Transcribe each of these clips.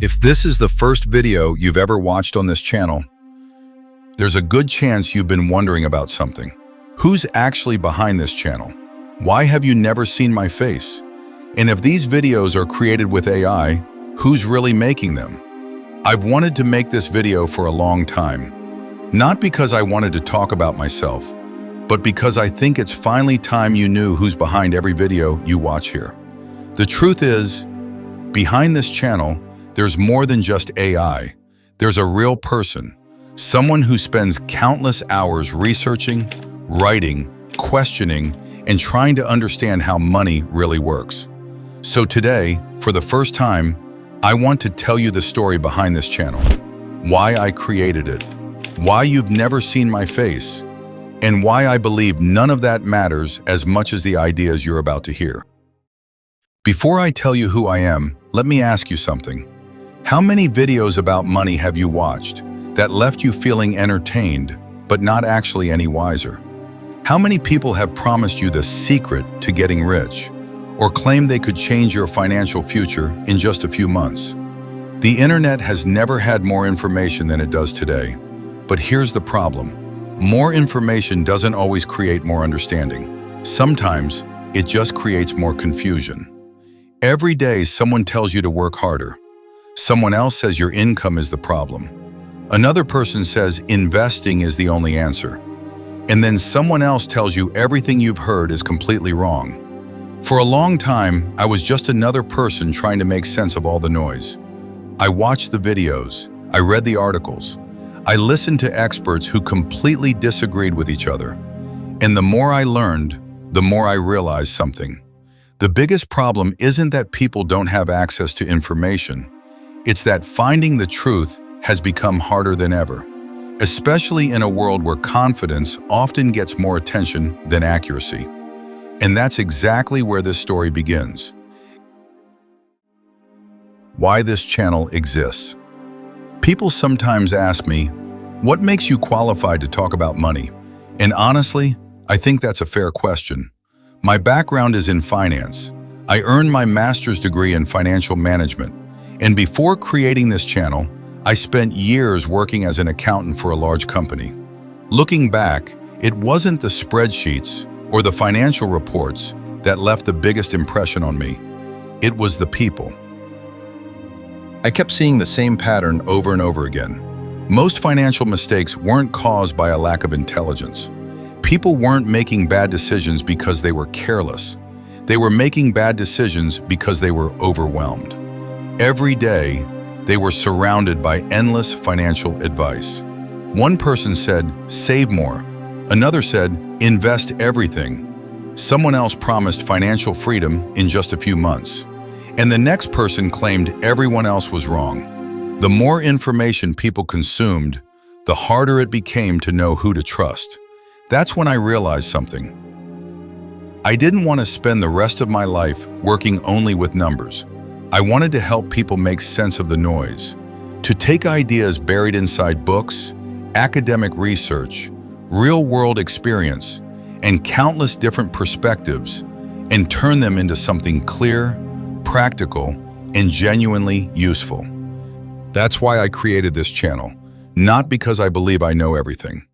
If this is the first video you've ever watched on this channel, there's a good chance you've been wondering about something. Who's actually behind this channel? Why have you never seen my face? And if these videos are created with AI, who's really making them? I've wanted to make this video for a long time, not because I wanted to talk about myself, but because I think it's finally time you knew who's behind every video you watch here. The truth is, behind this channel, there's more than just AI. There's a real person, someone who spends countless hours researching, writing, questioning, and trying to understand how money really works. So today, for the first time, I want to tell you the story behind this channel, why I created it, why you've never seen my face, and why I believe none of that matters as much as the ideas you're about to hear. Before I tell you who I am, let me ask you something. How many videos about money have you watched that left you feeling entertained, but not actually any wiser? How many people have promised you the secret to getting rich, or claimed they could change your financial future in just a few months? The internet has never had more information than it does today. But here's the problem. More information doesn't always create more understanding. Sometimes it just creates more confusion. Every day someone tells you to work harder. Someone else says your income is the problem. Another person says investing is the only answer. And then someone else tells you everything you've heard is completely wrong. For a long time, I was just another person trying to make sense of all the noise. I watched the videos, I read the articles, I listened to experts who completely disagreed with each other. And the more I learned, the more I realized something. The biggest problem isn't that people don't have access to information. It's that finding the truth has become harder than ever, especially in a world where confidence often gets more attention than accuracy. And that's exactly where this story begins. Why this channel exists. People sometimes ask me, what makes you qualified to talk about money? And honestly, I think that's a fair question. My background is in finance. I earned my master's degree in financial management. And before creating this channel, I spent years working as an accountant for a large company. Looking back, it wasn't the spreadsheets or the financial reports that left the biggest impression on me. It was the people. I kept seeing the same pattern over and over again. Most financial mistakes weren't caused by a lack of intelligence. People weren't making bad decisions because they were careless. They were making bad decisions because they were overwhelmed. Every day, they were surrounded by endless financial advice. One person said, save more. Another said, invest everything. Someone else promised financial freedom in just a few months. And the next person claimed everyone else was wrong. The more information people consumed, the harder it became to know who to trust. That's when I realized something. I didn't want to spend the rest of my life working only with numbers. I wanted to help people make sense of the noise, to take ideas buried inside books, academic research, real-world experience, and countless different perspectives, and turn them into something clear, practical, and genuinely useful. That's why I created this channel, not because I believe I know everything,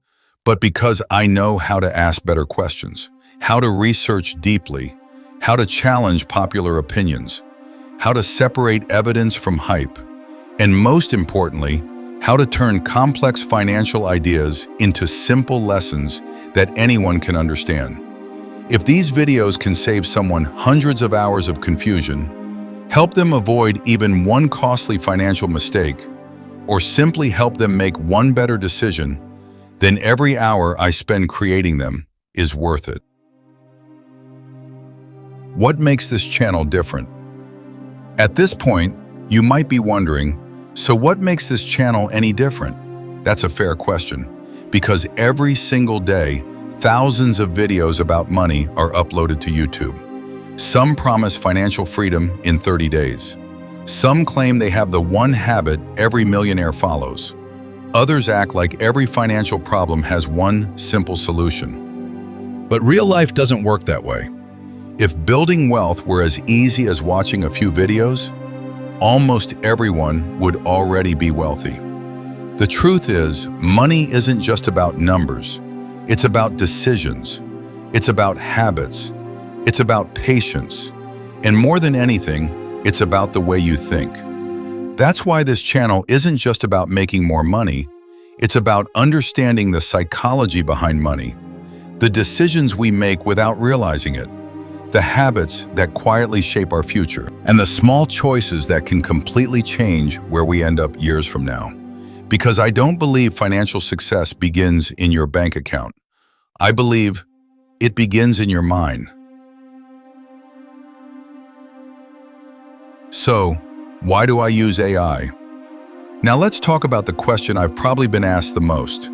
but because I know how to ask better questions, how to research deeply, how to challenge popular opinions, how to separate evidence from hype, and most importantly, how to turn complex financial ideas into simple lessons that anyone can understand. If these videos can save someone hundreds of hours of confusion, help them avoid even one costly financial mistake, or simply help them make one better decision, then every hour I spend creating them is worth it. What makes this channel different? At this point, you might be wondering, so what makes this channel any different? That's a fair question, because every single day, thousands of videos about money are uploaded to YouTube. Some promise financial freedom in 30 days. Some claim they have the one habit every millionaire follows. Others act like every financial problem has one simple solution. But real life doesn't work that way. If building wealth were as easy as watching a few videos, almost everyone would already be wealthy. The truth is, money isn't just about numbers. It's about decisions. It's about habits. It's about patience. And more than anything, it's about the way you think. That's why this channel isn't just about making more money. It's about understanding the psychology behind money, the decisions we make without realizing it, the habits that quietly shape our future, and the small choices that can completely change where we end up years from now. Because I don't believe financial success begins in your bank account. I believe it begins in your mind. So, why do I use AI? Now let's talk about the question I've probably been asked the most.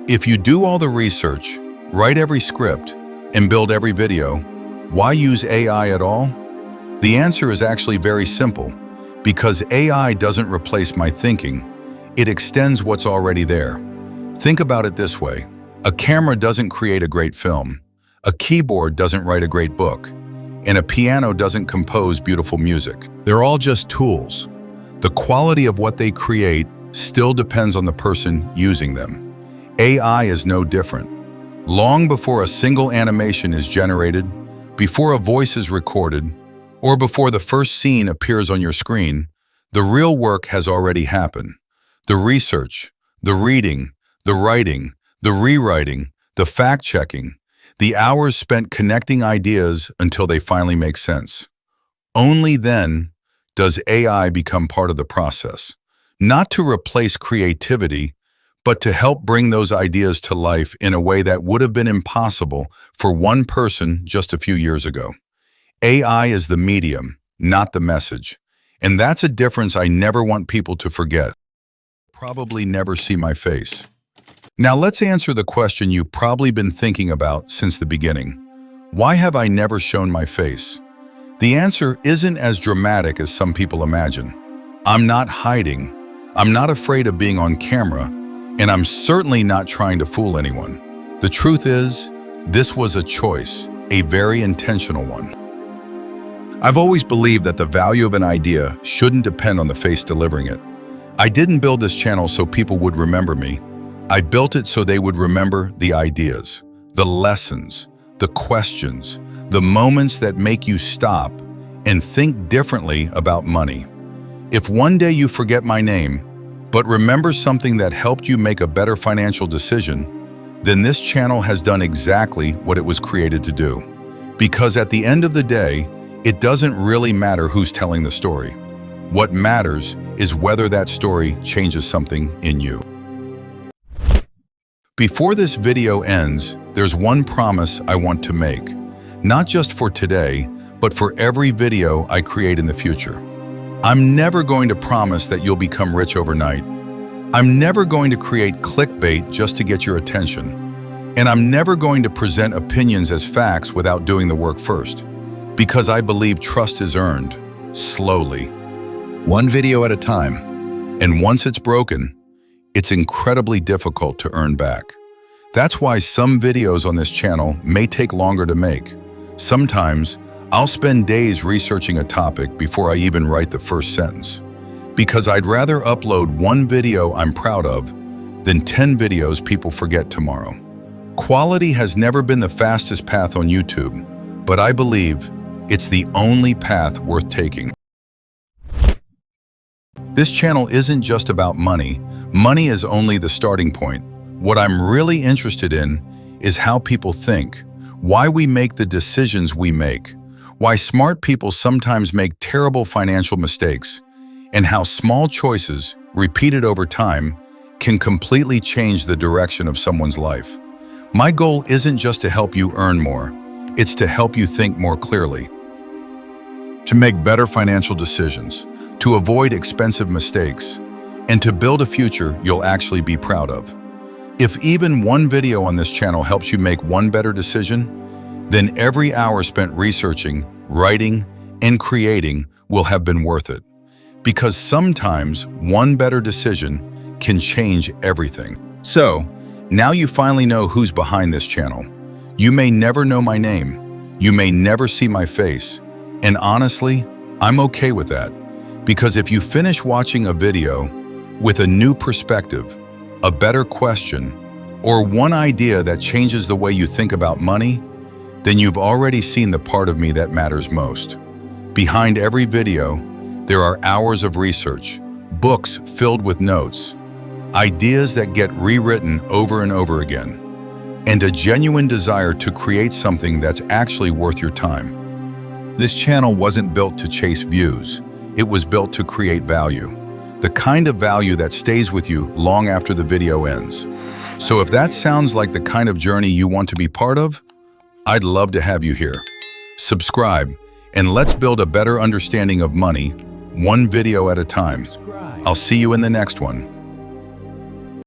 If you do all the research, write every script, and build every video, why use AI at all? The answer is actually very simple. Because AI doesn't replace my thinking, it extends what's already there. Think about it this way. A camera doesn't create a great film. A keyboard doesn't write a great book. And a piano doesn't compose beautiful music. They're all just tools. The quality of what they create still depends on the person using them. AI is no different. Long before a single animation is generated, before a voice is recorded, or before the first scene appears on your screen, the real work has already happened. The research, the reading, the writing, the rewriting, the fact-checking, the hours spent connecting ideas until they finally make sense. Only then does AI become part of the process, not to replace creativity, but to help bring those ideas to life in a way that would have been impossible for one person just a few years ago. AI is the medium, not the message. And that's a difference I never want people to forget. Probably never see my face. Now let's answer the question you've probably been thinking about since the beginning. Why have I never shown my face? The answer isn't as dramatic as some people imagine. I'm not hiding. I'm not afraid of being on camera, and I'm certainly not trying to fool anyone. The truth is, this was a choice, a very intentional one. I've always believed that the value of an idea shouldn't depend on the face delivering it. I didn't build this channel so people would remember me. I built it so they would remember the ideas, the lessons, the questions, the moments that make you stop and think differently about money. If one day you forget my name, but remember something that helped you make a better financial decision, then this channel has done exactly what it was created to do. Because at the end of the day, it doesn't really matter who's telling the story. What matters is whether that story changes something in you. Before this video ends, there's one promise I want to make, not just for today, but for every video I create in the future. I'm never going to promise that you'll become rich overnight. I'm never going to create clickbait just to get your attention. And I'm never going to present opinions as facts without doing the work first. Because I believe trust is earned, slowly, one video at a time. And once it's broken, it's incredibly difficult to earn back. That's why some videos on this channel may take longer to make. Sometimes, I'll spend days researching a topic before I even write the first sentence. Because I'd rather upload one video I'm proud of than 10 videos people forget tomorrow. Quality has never been the fastest path on YouTube, but I believe it's the only path worth taking. This channel isn't just about money. Money is only the starting point. What I'm really interested in is how people think, why we make the decisions we make, why smart people sometimes make terrible financial mistakes, and how small choices, repeated over time, can completely change the direction of someone's life. My goal isn't just to help you earn more, it's to help you think more clearly, to make better financial decisions, to avoid expensive mistakes, and to build a future you'll actually be proud of. If even one video on this channel helps you make one better decision, then every hour spent researching, writing, and creating will have been worth it. Because sometimes one better decision can change everything. So, now you finally know who's behind this channel. You may never know my name, you may never see my face, and honestly, I'm okay with that. Because if you finish watching a video with a new perspective, a better question, or one idea that changes the way you think about money, then you've already seen the part of me that matters most. Behind every video, there are hours of research, books filled with notes, ideas that get rewritten over and over again, and a genuine desire to create something that's actually worth your time. This channel wasn't built to chase views. It was built to create value. The kind of value that stays with you long after the video ends. So if that sounds like the kind of journey you want to be part of, I'd love to have you here. Subscribe, and let's build a better understanding of money, one video at a time. I'll see you in the next one.